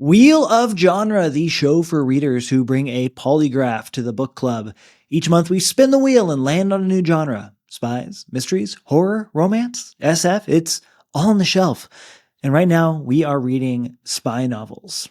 Wheel of Genre, the show for readers who bring a polygraph to the book club. Each month we spin the wheel and land on a new genre. Spies, mysteries, horror, romance, SF, it's all on the shelf. And right now we are reading spy novels.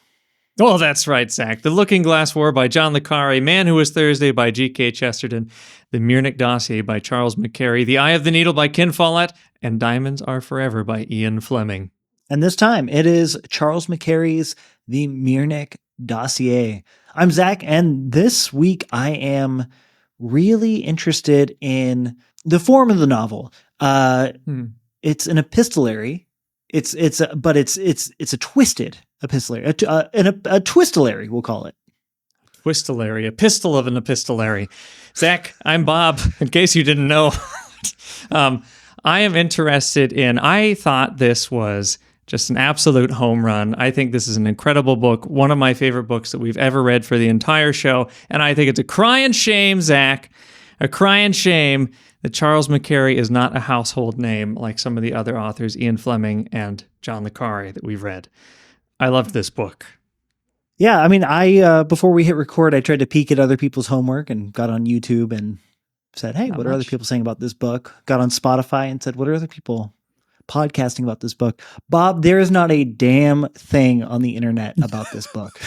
Oh, that's right, Zach. The Looking Glass War by John le Carré, Man Who Was Thursday by G.K. Chesterton, The Miernik Dossier by Charles McCarry, The Eye of the Needle by Ken Follett, and Diamonds Are Forever by Ian Fleming. And this time it is Charles McCarry's The Miernik Dossier. I'm Zach, and this week I am really interested in the form of the novel. It's an epistolary. It's a twisted epistolary, a twistolary, we'll call it. Twistolary, a pistol of an epistolary. Zach, I'm Bob, in case you didn't know. I am interested in, I thought this was just an absolute home run. I think this is an incredible book, one of my favorite books that we've ever read for the entire show, and I think it's a crying shame, Zach, a crying shame that Charles McCarry is not a household name like some of the other authors, Ian Fleming and John le Carré, that we've read. I loved this book. Yeah, I mean, I before we hit record, I tried to peek at other people's homework and got on YouTube and said, hey, what are other people saying about this book? Got on Spotify and said, what are other people podcasting about this book? Bob, there is not a damn thing on the internet about this book.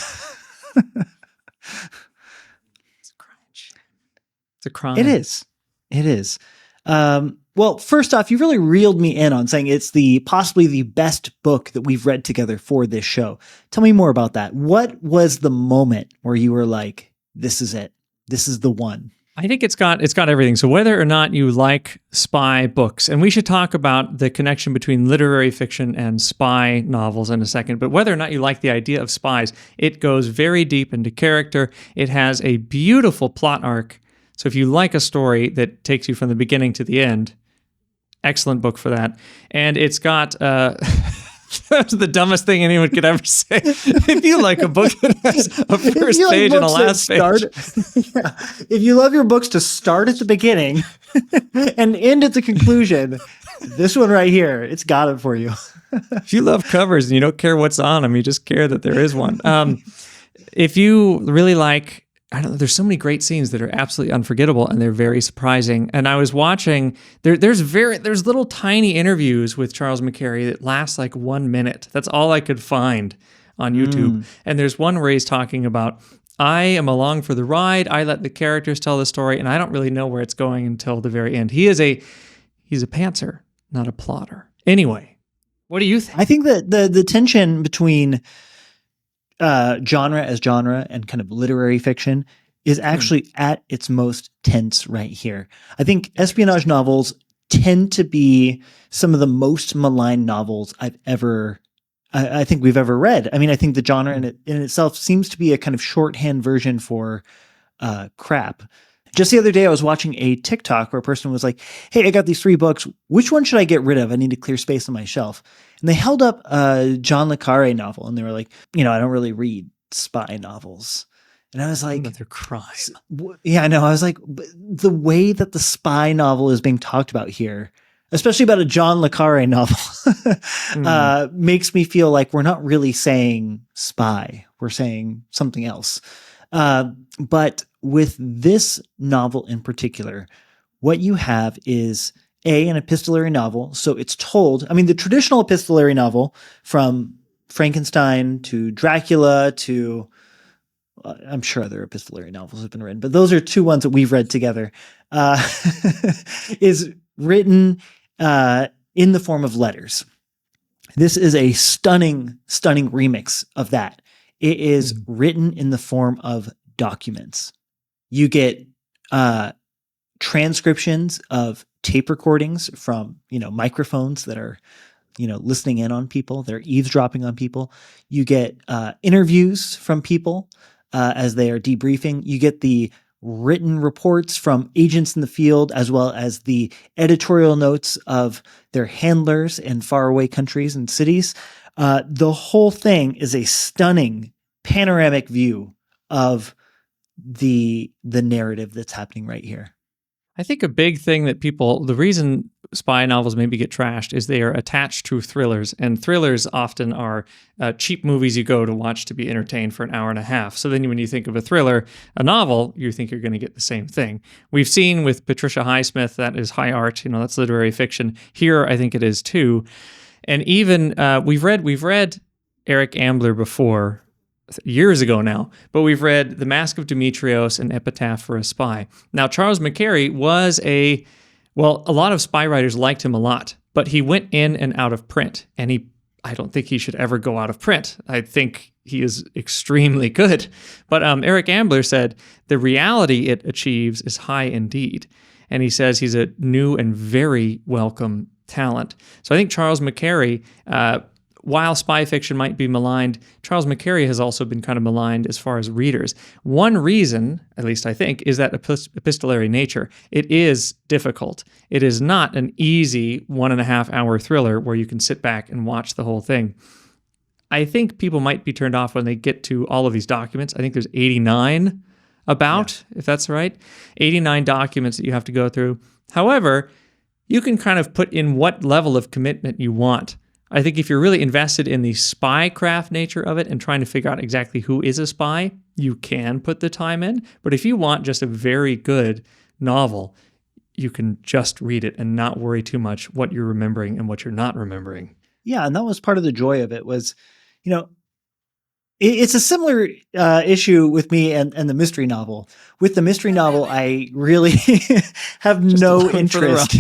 It's a crime. It is. It is. Well, first off, you really reeled me in on saying it's possibly the best book that we've read together for this show. Tell me more about that. What was the moment where you were like, this is it. This is the one? I think it's got everything. So whether or not you like spy books, and we should talk about the connection between literary fiction and spy novels in a second, but whether or not you like the idea of spies, it goes very deep into character. It has a beautiful plot arc. So if you like a story that takes you from the beginning to the end, excellent book for that. And it's got that's the dumbest thing anyone could ever say. If you like a book that has a first page and a last page. Yeah. If you love your books to start at the beginning and end at the conclusion, this one right here, it's got it for you. If you love covers and you don't care what's on them, you just care that there is one. If you really like, I don't know, there's so many great scenes that are absolutely unforgettable and they're very surprising. And I was watching, there's little tiny interviews with Charles McCarry that last like 1 minute. That's all I could find on YouTube. And there's one where he's talking about, I am along for the ride. I let the characters tell the story and I don't really know where it's going until the very end. He's a pantser, not a plotter. Anyway, what do you think? I think that the tension between genre as genre and kind of literary fiction is actually at its most tense right here. I think espionage novels tend to be some of the most maligned novels I think we've ever read. I mean, I think the genre in itself seems to be a kind of shorthand version for crap. Just the other day, I was watching a TikTok where a person was like, hey, I got these 3 books. Which one should I get rid of? I need to clear space on my shelf. And they held up a John le Carré novel, and they were like, I don't really read spy novels. And I was like, another crime. Yeah, I know. I was like, the way that the spy novel is being talked about here, especially about a John le Carré novel, makes me feel like we're not really saying spy. We're saying something else. But with this novel in particular, what you have is an epistolary novel. So it's told, I mean, the traditional epistolary novel from Frankenstein to Dracula to, I'm sure other epistolary novels have been written, but those are 2 ones that we've read together, is written in the form of letters. This is a stunning, stunning remix of that. It is written in the form of documents. You get transcriptions of tape recordings from, microphones that are, listening in on people. They're eavesdropping on people. You get interviews from people as they are debriefing. You get the written reports from agents in the field, as well as the editorial notes of their handlers in faraway countries and cities. The whole thing is a stunning panoramic view of the narrative that's happening right here. I think a big thing that the reason spy novels maybe get trashed is they are attached to thrillers, and thrillers often are cheap movies you go to watch to be entertained for an hour and a half. So then when you think of a thriller, a novel, you think you're going to get the same thing. We've seen with Patricia Highsmith, that is high art, that's literary fiction. Here, I think it is too. And even we've read Eric Ambler before, years ago now, but we've read The Mask of Demetrios and Epitaph for a Spy. Now, Charles McCarry was a lot of spy writers liked him a lot, but he went in and out of print, and I don't think he should ever go out of print. I think he is extremely good. But Eric Ambler said, the reality it achieves is high indeed. And he says he's a new and very welcome talent. So I think Charles McCarry, while spy fiction might be maligned, Charles McCarry has also been kind of maligned as far as readers. One reason, at least I think, is that epistolary nature. It is difficult. It is not an easy 1.5 hour thriller where you can sit back and watch the whole thing. I think people might be turned off when they get to all of these documents. I think there's 89 if that's right. 89 documents that you have to go through. However, you can kind of put in what level of commitment you want. I think if you're really invested in the spy craft nature of it and trying to figure out exactly who is a spy, you can put the time in. But if you want just a very good novel, you can just read it and not worry too much what you're remembering and what you're not remembering. Yeah, and that was part of the joy of it was, it's a similar issue with me and the mystery novel. With the mystery novel, I really have no interest.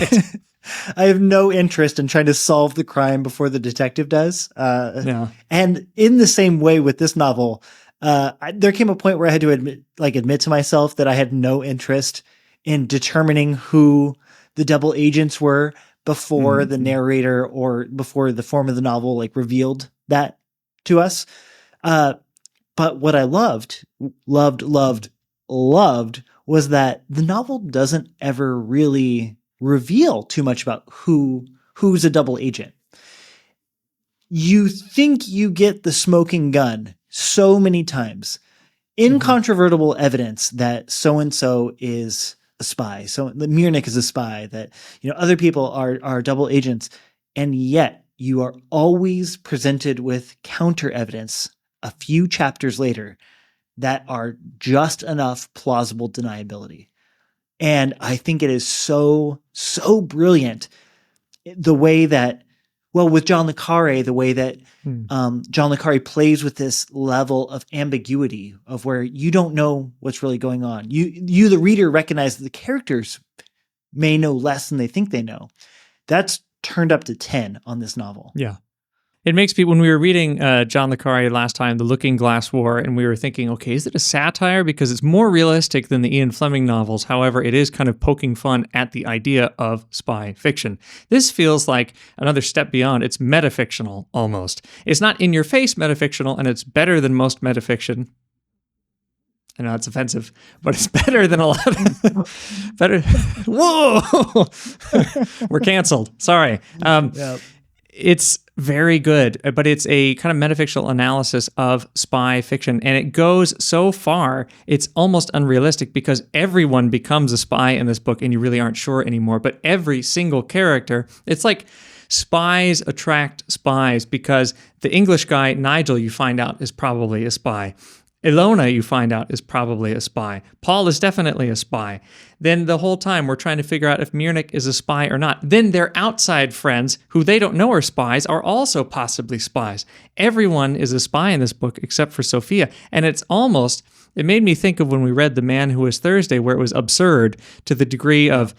I have no interest in trying to solve the crime before the detective does. And in the same way with this novel, there came a point where I had to admit to myself that I had no interest in determining who the double agents were before the narrator or before the form of the novel revealed that to us. But what I loved was that the novel doesn't ever really reveal too much about who's a double agent. You think you get the smoking gun so many times, incontrovertible evidence that so-and-so is a spy. So Miernik is a spy, that, other people are double agents. And yet you are always presented with counter evidence a few chapters later that are just enough plausible deniability. And I think it is so, so brilliant the way that, with John le Carré, the way that John le Carré plays with this level of ambiguity of where you don't know what's really going on. You, the reader, recognize that the characters may know less than they think they know. That's turned up to 10 on this novel. Yeah. It makes people, when we were reading John le Carré last time, The Looking Glass War, and we were thinking, okay, is it a satire? Because it's more realistic than the Ian Fleming novels. However, it is kind of poking fun at the idea of spy fiction. This feels like another step beyond. It's metafictional, almost. It's not in-your-face metafictional, and it's better than most metafiction. I know it's offensive, but it's better than a lot of... better. Whoa! We're canceled. Sorry. It's very good, but it's a kind of metafictional analysis of spy fiction. And it goes so far, it's almost unrealistic because everyone becomes a spy in this book and you really aren't sure anymore. But every single character, it's like spies attract spies because the English guy, Nigel, you find out is probably a spy. Ilona, you find out, is probably a spy. Paul is definitely a spy. Then the whole time we're trying to figure out if Miernik is a spy or not. Then their outside friends, who they don't know are spies, are also possibly spies. Everyone is a spy in this book except for Sophia. And it made me think of when we read The Man Who Was Thursday, where it was absurd to the degree of,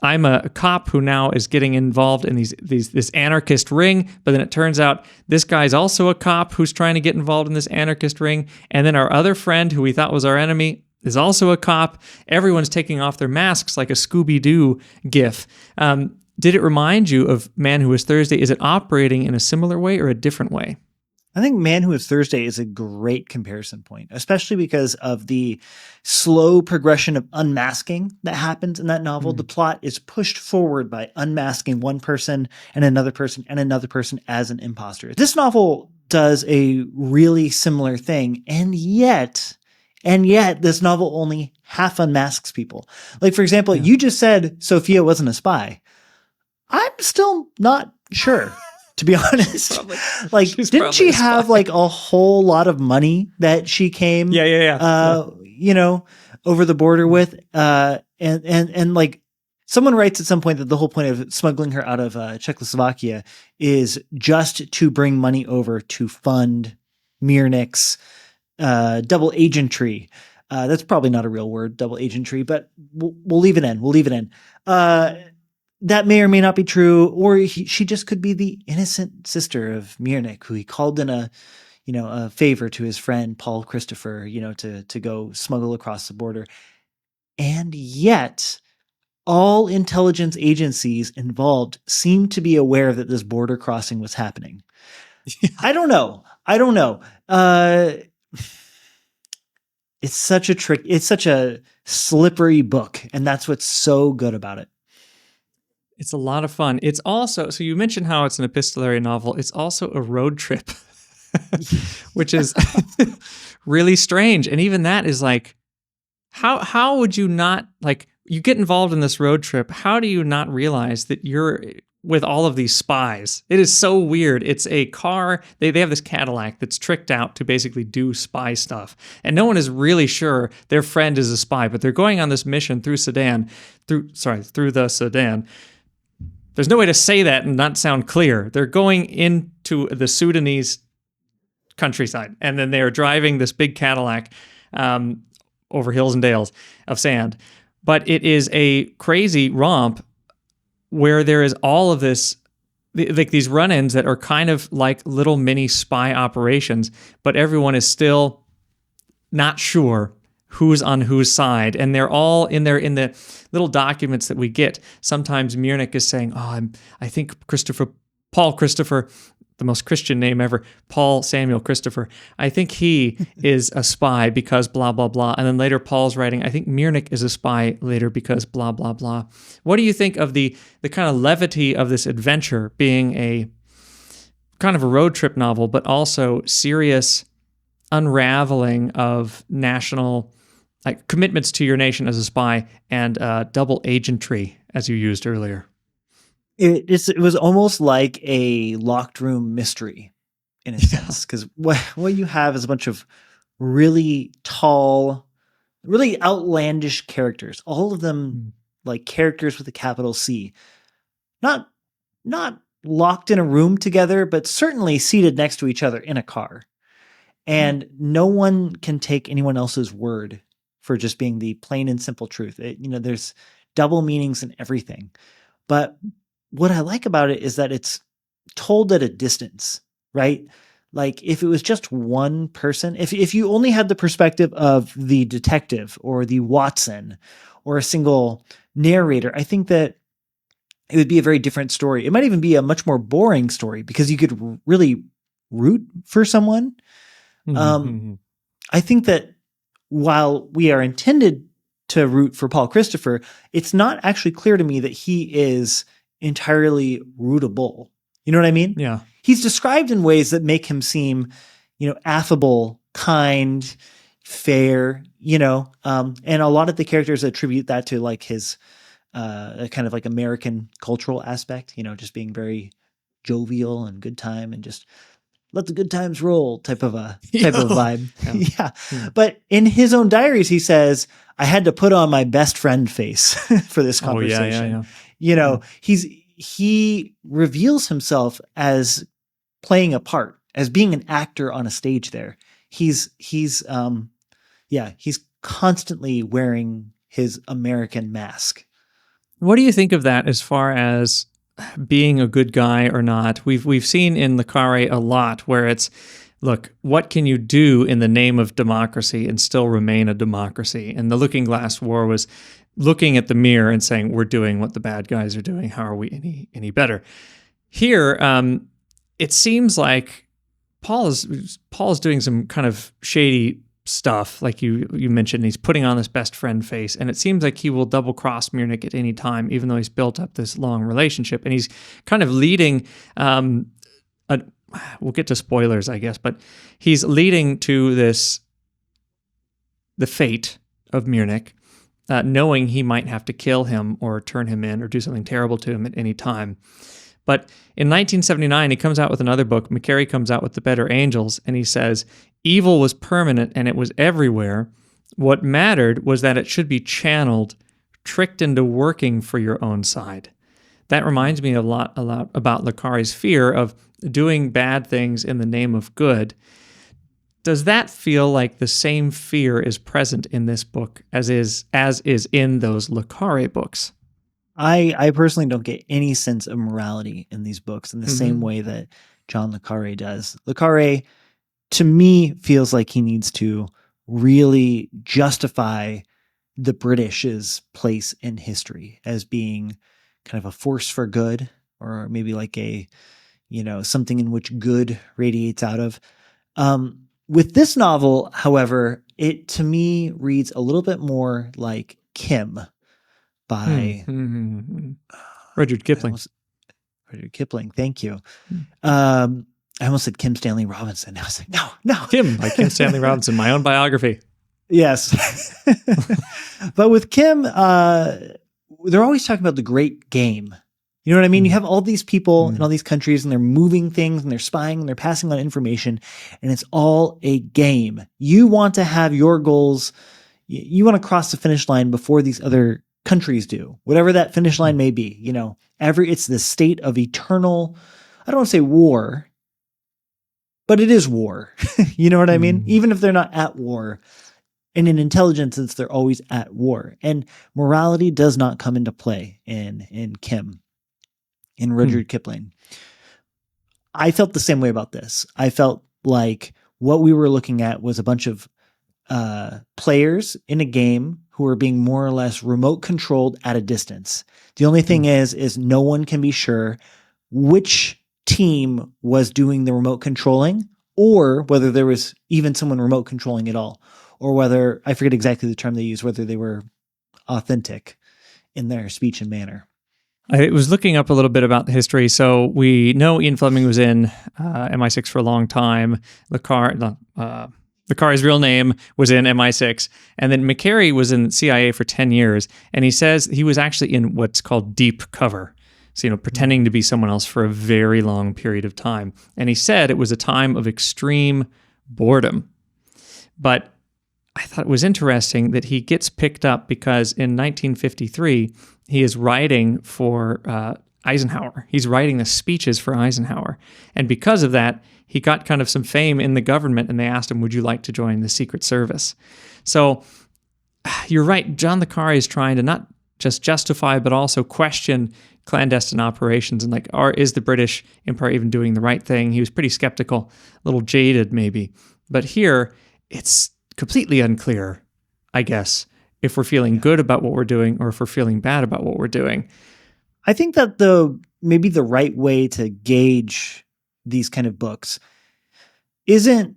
I'm a cop who now is getting involved in this anarchist ring, but then it turns out this guy's also a cop who's trying to get involved in this anarchist ring, and then our other friend who we thought was our enemy is also a cop. Everyone's taking off their masks like a Scooby-Doo gif. Did it remind you of Man Who Was Thursday? Is it operating in a similar way or a different way? I think Man Who Was Thursday is a great comparison point, especially because of the slow progression of unmasking that happens in that novel. The plot is pushed forward by unmasking one person and another person and another person as an imposter. This novel does a really similar thing, and yet this novel only half unmasks people. Like, for example, you just said Sophia wasn't a spy. I'm still not sure, to be honest. Like, didn't she have like a whole lot of money that she came, you know, over the border with? And like, someone writes at some point that the whole point of smuggling her out of Czechoslovakia is just to bring money over to fund Miernik's double agentry. That's probably not a real word, double agentry, but we'll leave it in. We'll leave it in. That may or may not be true, or she just could be the innocent sister of Miernik, who he called in a favor to his friend Paul Christopher, to go smuggle across the border. And yet, all intelligence agencies involved seem to be aware that this border crossing was happening. I don't know. It's such a trick. It's such a slippery book, and that's what's so good about it. It's a lot of fun. It's also, so you mentioned how it's an epistolary novel. It's also a road trip, which is really strange. And even that is like, how would you not, like, you get involved in this road trip. How do you not realize that you're with all of these spies? It is so weird. It's a car. They have this Cadillac that's tricked out to basically do spy stuff. And no one is really sure their friend is a spy, but they're going on this mission through the Sudan. There's no way to say that and not sound clear. They're going into the Sudanese countryside, and then they're driving this big Cadillac over hills and dales of sand. But it is a crazy romp where there is all of this, like these run-ins that are kind of like little mini spy operations, but everyone is still not sure who's on whose side. And they're all in the little documents that we get. Sometimes Miernik is saying, I think Paul Christopher, the most Christian name ever, Paul Samuel Christopher, I think he is a spy because blah, blah, blah. And then later Paul's writing, I think Miernik is a spy later because blah, blah, blah. What do you think of the kind of levity of this adventure being a kind of a road trip novel, but also serious unraveling of national commitments to your nation as a spy and double agentry, as you used earlier? It was almost like a locked room mystery in a sense, because what you have is a bunch of really tall, really outlandish characters, all of them like characters with a capital C, not locked in a room together, but certainly seated next to each other in a car. And no one can take anyone else's word for just being the plain and simple truth. There's double meanings in everything. But what I like about it is that it's told at a distance, right? Like if it was just one person, if you only had the perspective of the detective or the Watson or a single narrator, I think that it would be a very different story. It might even be a much more boring story because you could really root for someone. I think that while we are intended to root for Paul Christopher, it's not actually clear to me that he is entirely rootable. You know what I mean? Yeah. He's described in ways that make him seem, affable, kind, fair, and a lot of the characters attribute that to like his kind of like American cultural aspect, just being very jovial and good time and just let the good times roll type of vibe. Yeah. But in his own diaries, he says, I had to put on my best friend face for this conversation. He reveals himself as playing a part, as being an actor on a stage there. He's constantly wearing his American mask. What do you think of that as far as being a good guy or not? We've seen in Le Carré a lot where it's, look, what can you do in the name of democracy and still remain a democracy? And the Looking Glass War was looking at the mirror and saying, we're doing what the bad guys are doing. How are we any better? Here, it seems like Paul is doing some kind of shady stuff, like you mentioned. He's putting on this best friend face, and it seems like he will double cross Miernik at any time, even though he's built up this long relationship. And he's kind of leading we'll get to spoilers, I guess, but he's leading to the fate of Miernik, knowing he might have to kill him or turn him in or do something terrible to him at any time. But in 1979, he comes out with another book. McCarry comes out with The Better Angels, and he says, evil was permanent and it was everywhere. What mattered was that it should be channeled, tricked into working for your own side. That reminds me a lot about le Carré's fear of doing bad things in the name of good. Does that feel like the same fear is present in this book as is in those le Carré books? I personally don't get any sense of morality in these books in the same way that John le Carré does. Le Carré, to me, feels like he needs to really justify the British's place in history as being kind of a force for good, or maybe like a, something in which good radiates out of. With this novel, however, it to me reads a little bit more like Kim by Rudyard Kipling. Rudyard Kipling, thank you. I almost said Kim Stanley Robinson. I was like, no. Kim by Kim Stanley Robinson, my own biography. Yes. But with Kim, they're always talking about the great game. You know what I mean? You have all these people in all these countries, and they're moving things, and they're spying, and they're passing on information, and it's all a game. You want to have your goals. You want to cross the finish line before these other countries do, whatever that finish line may be. It's the state of eternal, I don't want to say war, but it is war. You know what I mean? Even if they're not at war, and in intelligence, they're always at war. And morality does not come into play in Kim, in Rudyard Kipling. I felt the same way about this. I felt like what we were looking at was a bunch of players in a game who are being more or less remote controlled at a distance. The only thing is no one can be sure which team was doing the remote controlling, or whether there was even someone remote controlling at all, or whether, I forget exactly the term they used, whether they were authentic in their speech and manner. I was looking up a little bit about the history. So we know Ian Fleming was in MI6 for a long time. Le Carré's real name was in MI6. And then McCarry was in CIA for 10 years. And he says he was actually in what's called deep cover. So, pretending to be someone else for a very long period of time. And he said it was a time of extreme boredom. But I thought it was interesting that he gets picked up because in 1953, he is writing for Eisenhower. He's writing the speeches for Eisenhower. And because of that, he got kind of some fame in the government, and they asked him, would you like to join the Secret Service? So you're right. John le Carré is trying to not just justify, but also question clandestine operations and is the British Empire even doing the right thing? He was pretty skeptical, a little jaded maybe. But here, it's completely unclear, I guess, if we're feeling good about what we're doing or if we're feeling bad about what we're doing. I think that maybe the right way to gauge these kind of books isn't,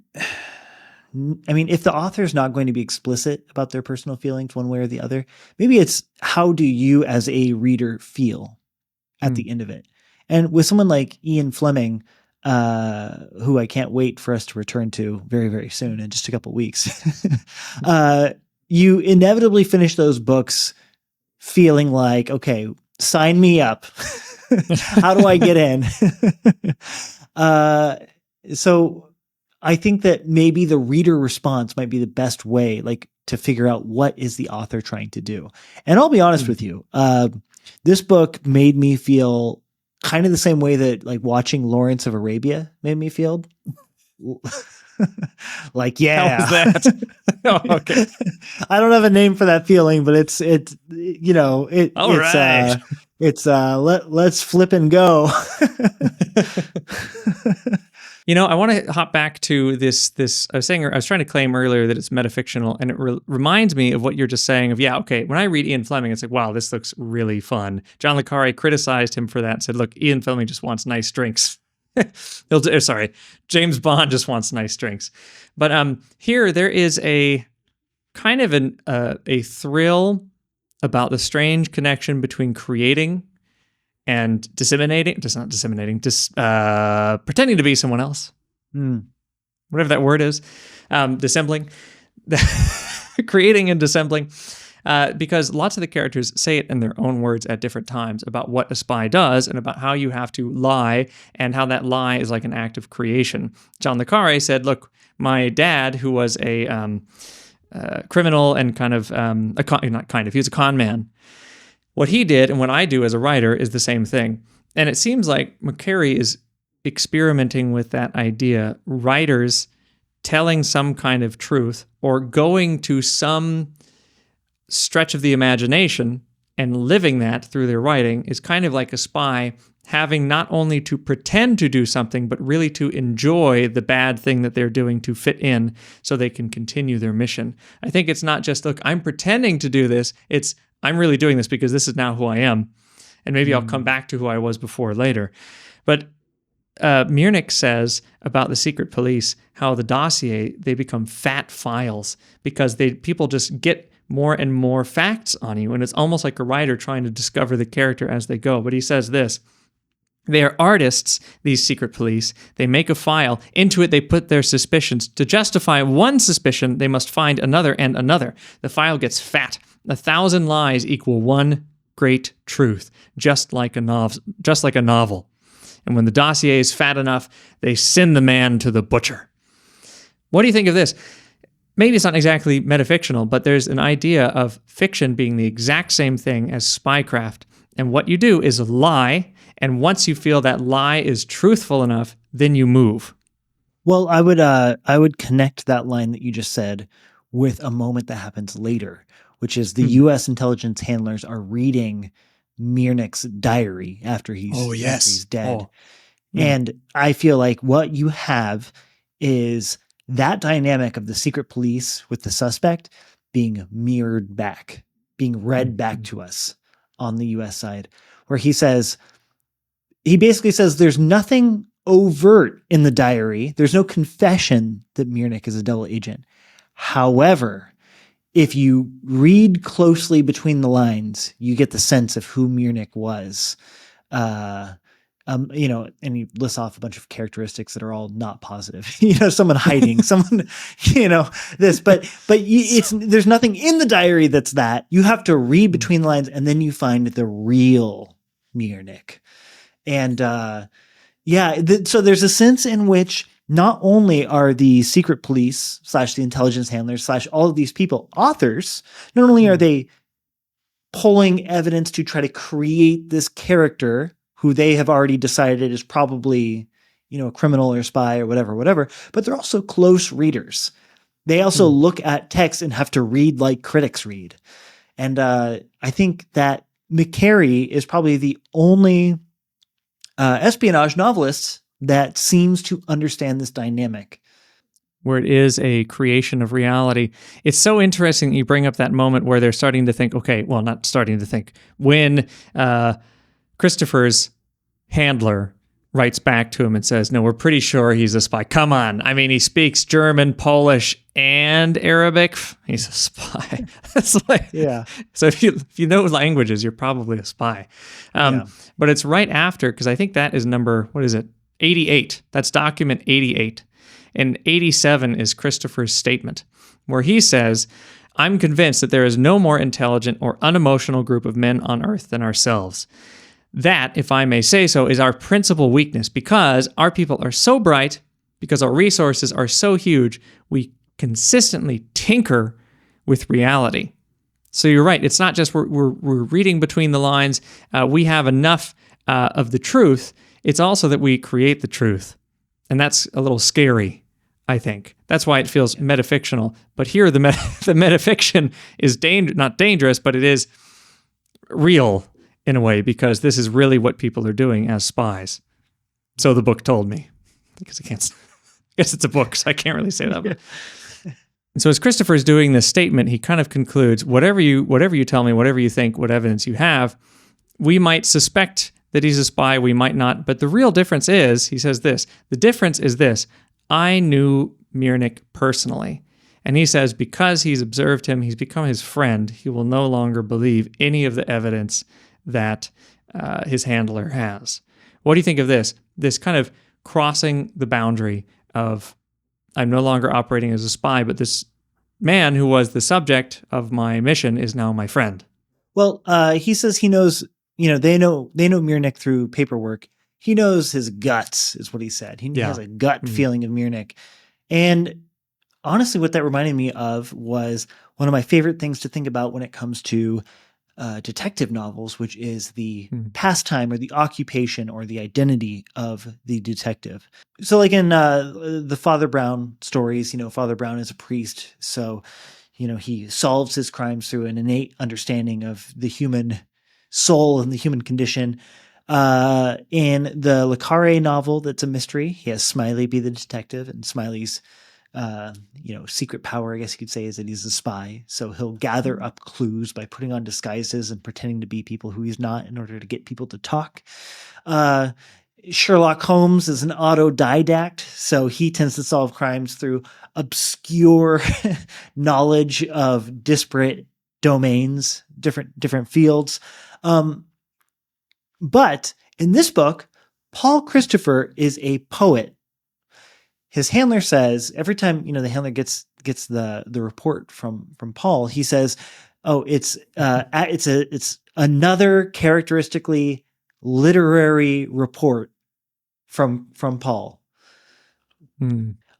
if the author is not going to be explicit about their personal feelings one way or the other, maybe it's how do you as a reader feel at the end of it. And with someone like Ian Fleming, who I can't wait for us to return to very, very soon in just a couple weeks, you inevitably finish those books feeling like, okay, sign me up. How do I get in? So I think that maybe the reader response might be the best way, to figure out what is the author trying to do. And I'll be honest with you, this book made me feel kind of the same way that watching Lawrence of Arabia made me feel. Yeah. How was that? Oh, okay. I don't have a name for that feeling, but it's let's flip and go. I want to hop back to this. I was trying to claim earlier that it's metafictional, and it reminds me of what you're just saying of, when I read Ian Fleming, it's like, wow, this looks really fun. John le Carré criticized him for that and said, look, Ian Fleming just wants nice drinks. James Bond just wants nice drinks. But here there is a kind of a thrill about the strange connection between creating and pretending to be someone else. Whatever that word is, dissembling. creating and dissembling. Because lots of the characters say it in their own words at different times about what a spy does and about how you have to lie and how that lie is like an act of creation. John le Carré said, look, my dad, who was a criminal and kind of, he was a con man. What he did and what I do as a writer is the same thing. And it seems like McCarry is experimenting with that idea. Writers telling some kind of truth or going to some stretch of the imagination and living that through their writing is kind of like a spy having not only to pretend to do something, but really to enjoy the bad thing that they're doing to fit in so they can continue their mission. I think it's not just, look, I'm pretending to do this. It's, I'm really doing this because this is now who I am. And maybe I'll come back to who I was before later. But Miernik says about the secret police, how the dossier, they become fat files because people just get more and more facts on you. And it's almost like a writer trying to discover the character as they go. But he says this, they are artists, these secret police. They make a file. Into it, they put their suspicions. To justify one suspicion, they must find another and another. The file gets fat. 1,000 lies equal one great truth, just like a novel. And when the dossier is fat enough, they send the man to the butcher. What do you think of this? Maybe it's not exactly metafictional, but there's an idea of fiction being the exact same thing as spycraft. And what you do is lie, and once you feel that lie is truthful enough, then you move. Well, I would connect that line that you just said with a moment that happens later, which is the U.S. intelligence handlers are reading Miernik's diary after he's dead. And I feel like what you have is that dynamic of the secret police with the suspect being mirrored back, being read back to us on the U.S. side, where he basically says there's nothing overt in the diary. There's no confession that Miernik is a double agent. However, if you read closely between the lines, you get the sense of who Miernik was. And he lists off a bunch of characteristics that are all not positive. Someone hiding, someone, this, but there's nothing in the diary that's that. You have to read between the lines, and then you find the real Miernik. And so there's a sense in which not only are the secret police / the intelligence handlers / all of these people authors, not only are they pulling evidence to try to create this character who they have already decided is probably, a criminal or spy or whatever, but they're also close readers. They also look at text and have to read like critics read. And I think that McCarry is probably the only espionage novelist that seems to understand this dynamic. Where it is a creation of reality. It's so interesting that you bring up that moment where they're starting to think, not starting to think, when Christopher's handler writes back to him and says, no, we're pretty sure he's a spy. Come on. I mean, he speaks German, Polish, and Arabic. He's a spy. That's like, yeah. So if you know languages, you're probably a spy. But it's right after, because I think that is number, 88. That's document 88. And 87 is Christopher's statement, where he says, I'm convinced that there is no more intelligent or unemotional group of men on earth than ourselves. That, if I may say so, is our principal weakness, because our people are so bright, because our resources are so huge, we consistently tinker with reality. So you're right. It's not just we're reading between the lines. We have enough of the truth. It's also that we create the truth. And that's a little scary, I think. That's why it feels metafictional. But here the metafiction is not dangerous, but it is real in a way, because this is really what people are doing as spies. So the book told me. Because I guess it's a book, so I can't really say that. But. And so as Christopher's doing this statement, he kind of concludes, whatever you tell me, whatever you think, what evidence you have, we might suspect that he's a spy, we might not. But the real difference is, he says this, the difference is this, I knew Miernik personally. And he says, because he's observed him, he's become his friend, he will no longer believe any of the evidence that his handler has. What do you think of this? This kind of crossing the boundary of, I'm no longer operating as a spy, but this man who was the subject of my mission is now my friend. Well, he says he knows, they know Miernik through paperwork. He knows his guts, is what he said. He has a gut feeling of Miernik. And honestly, what that reminded me of was one of my favorite things to think about when it comes to detective novels, which is the pastime or the occupation or the identity of the detective. So like in the Father Brown stories, Father Brown is a priest. So, he solves his crimes through an innate understanding of the human soul and the human condition. In the Le Carre novel, that's a mystery. He has Smiley be the detective, and Smiley's secret power, I guess you could say, is that he's a spy. So he'll gather up clues by putting on disguises and pretending to be people who he's not in order to get people to talk. Sherlock Holmes is an autodidact, so he tends to solve crimes through obscure knowledge of disparate domains, different fields. But in this book, Paul Christopher is a poet. His handler says every time the handler gets the report from Paul, he says, "Oh, it's another characteristically literary report from Paul."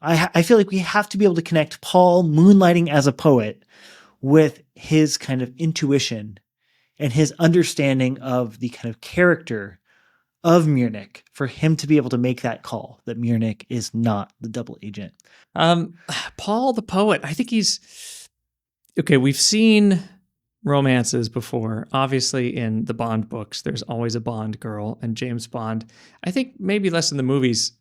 I feel like we have to be able to connect Paul moonlighting as a poet with his kind of intuition and his understanding of the kind of character of Miernik for him to be able to make that call that Miernik is not the double agent. Paul the poet, I think he's okay. We've seen romances before. Obviously, in the Bond books, there's always a Bond girl, and James Bond. I think maybe less in the movies.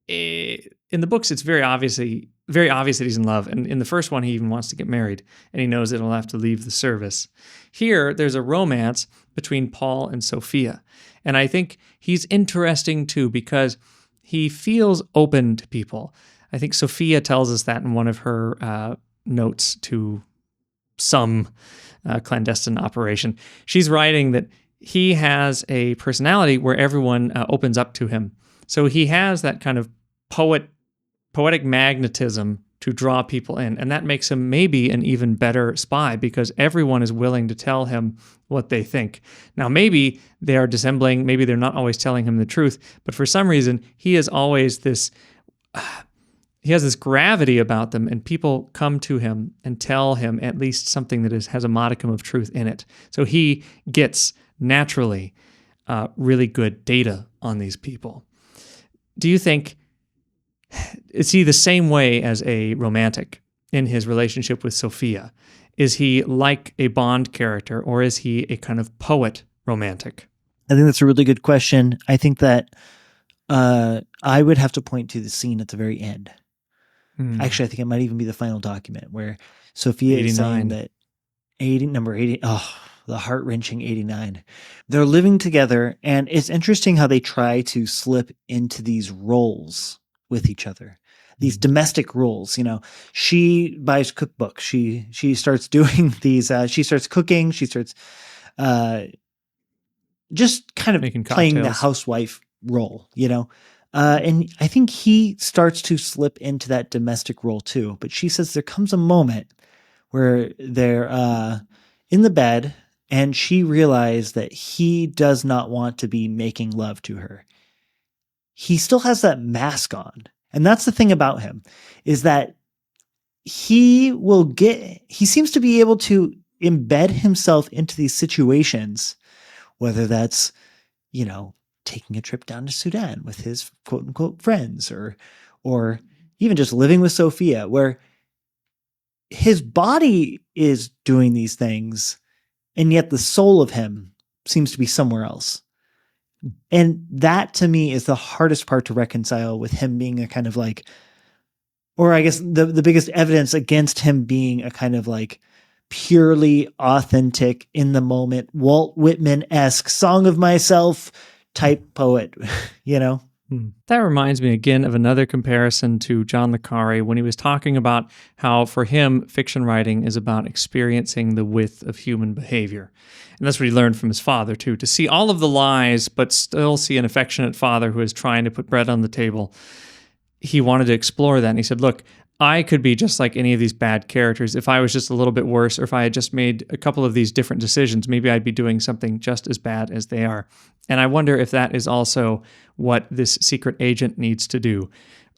In the books, it's very obvious that he's in love. And in the first one, he even wants to get married, and he knows that he'll have to leave the service. Here, there's a romance between Paul and Sophia. And I think he's interesting too because he feels open to people. I think Sophia tells us that in one of her notes to some clandestine operation. She's writing that he has a personality where everyone opens up to him. So he has that kind of poetic magnetism to draw people in. And that makes him maybe an even better spy because everyone is willing to tell him what they think. Now, maybe they are dissembling, maybe they're not always telling him the truth, but for some reason, he has this gravity about them, and people come to him and tell him at least something that has a modicum of truth in it. So he gets naturally really good data on these people. Do you think, is he the same way as a romantic in his relationship with Sophia? Is he like a Bond character, or is he a kind of poet romantic? I think that's a really good question. I think that I would have to point to the scene at the very end. Actually, I think it might even be the final document where Sophia 89. Is saying that number 80, the heart-wrenching 89. They're living together, and it's interesting how they try to slip into these roles with each other. These domestic roles, she buys cookbooks. She starts doing these, she starts cooking. She starts just kind of making playing cocktails. the housewife role, and I think he starts to slip into that domestic role too. But she says there comes a moment where they're in the bed and she realized that he does not want to be making love to her. He still has that mask on. And that's the thing about him, is that he seems to be able to embed himself into these situations, whether that's, taking a trip down to Sudan with his quote unquote friends, or even just living with Sophia, where his body is doing these things, and yet the soul of him seems to be somewhere else. And that to me is the hardest part to reconcile with him being a kind of like, or I guess the biggest evidence against him being a kind of like purely authentic, in the moment, Walt Whitman-esque Song of Myself type poet, That reminds me again of another comparison to John le Carre when he was talking about how for him, fiction writing is about experiencing the width of human behavior. And that's what he learned from his father too, to see all of the lies, but still see an affectionate father who is trying to put bread on the table. He wanted to explore that. And he said, look, I could be just like any of these bad characters. If I was just a little bit worse, or if I had just made a couple of these different decisions, maybe I'd be doing something just as bad as they are. And I wonder if that is also what this secret agent needs to do.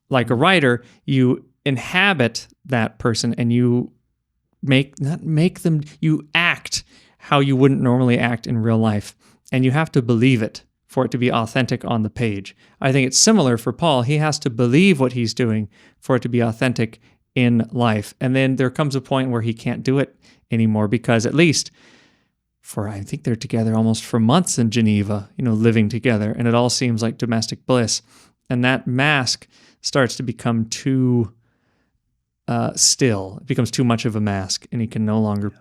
Like a writer, you inhabit that person and you you act how you wouldn't normally act in real life. And you have to believe it for it to be authentic on the page. I think it's similar for Paul. He has to believe what he's doing for it to be authentic in life. And then there comes a point where he can't do it anymore because at least I think they're together almost for months in Geneva, living together. And it all seems like domestic bliss. And that mask starts to become too still. It becomes too much of a mask and he can no longer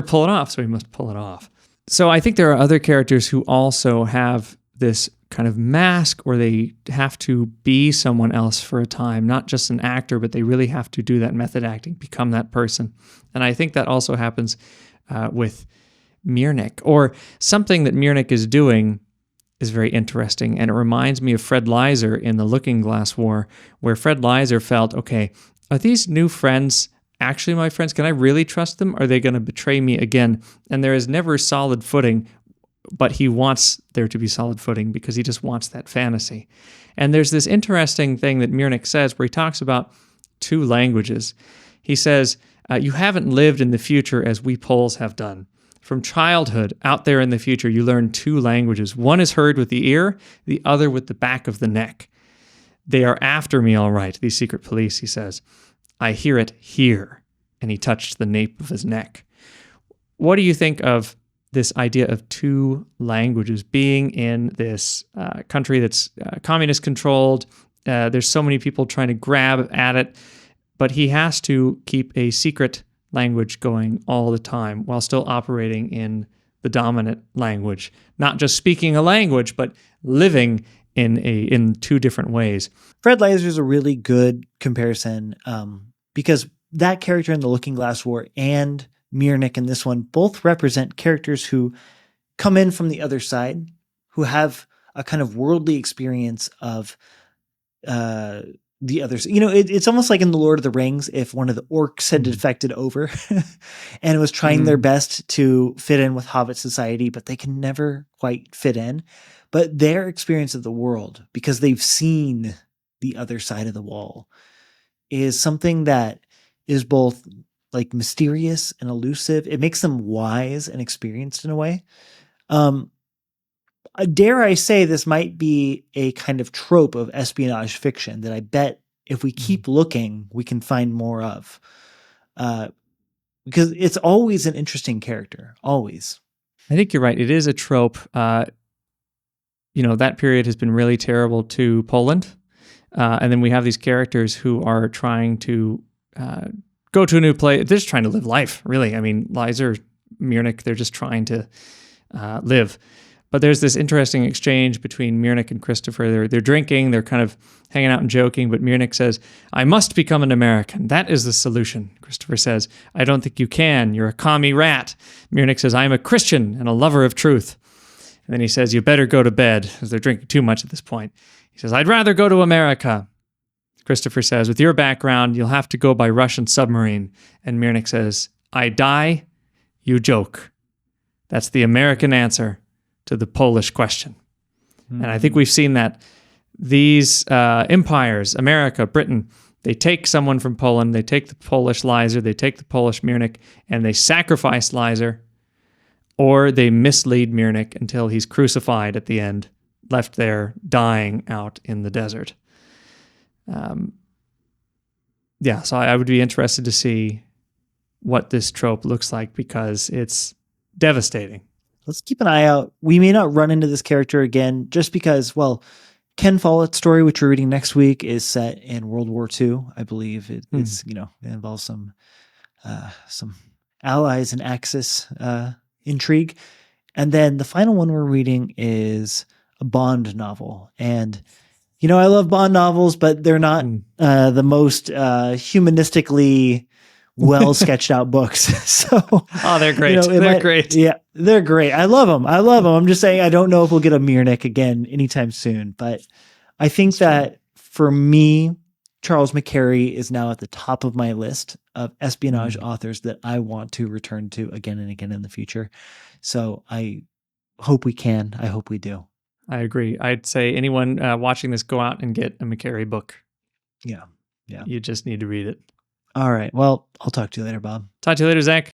pull it off. So he must pull it off. So I think there are other characters who also have this kind of mask, or they have to be someone else for a time, not just an actor, but they really have to do that method acting, become that person. And I think that also happens with Miernik, or something that Miernik is doing is very interesting. And it reminds me of Fred Leiser in The Looking Glass War, where Fred Leiser felt, okay, are these new friends actually my friends? Can I really trust them? Are they going to betray me again? And there is never solid footing, but he wants there to be solid footing because he just wants that fantasy. And there's this interesting thing that Miernik says where he talks about two languages. He says, you haven't lived in the future as we Poles have done. From childhood, out there in the future, you learn two languages. One is heard with the ear, the other with the back of the neck. They are after me, all right, these secret police, he says. I hear it here. And he touched the nape of his neck. What do you think of this idea of two languages being in this country that's communist controlled? There's so many people trying to grab at it, but he has to keep a secret language going all the time while still operating in the dominant language, not just speaking a language, but living in two different ways. Fred Leiser is a really good comparison because that character in The Looking Glass War and Miernik in this one both represent characters who come in from the other side, who have a kind of worldly experience of the others. It's almost like in The Lord of the Rings, if one of the orcs had defected over and was trying their best to fit in with Hobbit society, but they can never quite fit in. But their experience of the world, because they've seen the other side of the wall, is something that is both like mysterious and elusive. It makes them wise and experienced in a way. Dare I say this might be a kind of trope of espionage fiction that I bet if we keep looking, we can find more of. Because it's always an interesting character, always. I think you're right. It is a trope. That period has been really terrible to Poland. And then we have these characters who are trying to go to a new place. They're just trying to live life, really. I mean, Leiser, Miernik, they're just trying to live. But there's this interesting exchange between Miernik and Christopher. They're drinking, they're kind of hanging out and joking, but Miernik says, I must become an American. That is the solution. Christopher says, I don't think you can. You're a commie rat. Miernik says, I'm a Christian and a lover of truth. And then he says, you better go to bed, because they're drinking too much at this point. He says, I'd rather go to America. Christopher says, with your background, you'll have to go by Russian submarine. And Miernik says, I die, you joke. That's the American answer to the Polish question. And I think we've seen that these empires, America, Britain, they take someone from Poland, they take the Polish Leiser, they take the Polish Miernik, and they sacrifice Leiser, or they mislead Miernik until he's crucified at the end, left there dying out in the desert. So I would be interested to see what this trope looks like because it's devastating. Let's keep an eye out. We may not run into this character again just because, Ken Follett's story, which we're reading next week, is set in World War II. I believe it involves some Allies and Axis intrigue. And then the final one we're reading is a Bond novel. And, I love Bond novels, but they're not the most humanistically well sketched out books. So, they're great. They're great. Yeah, they're great. I love them. I'm just saying, I don't know if we'll get a Miernik again anytime soon, but I think that for me, Charles McCarry is now at the top of my list of espionage authors that I want to return to again and again in the future. So I hope we can. I hope we do. I agree. I'd say anyone watching this, go out and get a McCarry book. Yeah. Yeah. You just need to read it. All right. Well, I'll talk to you later, Bob. Talk to you later, Zach.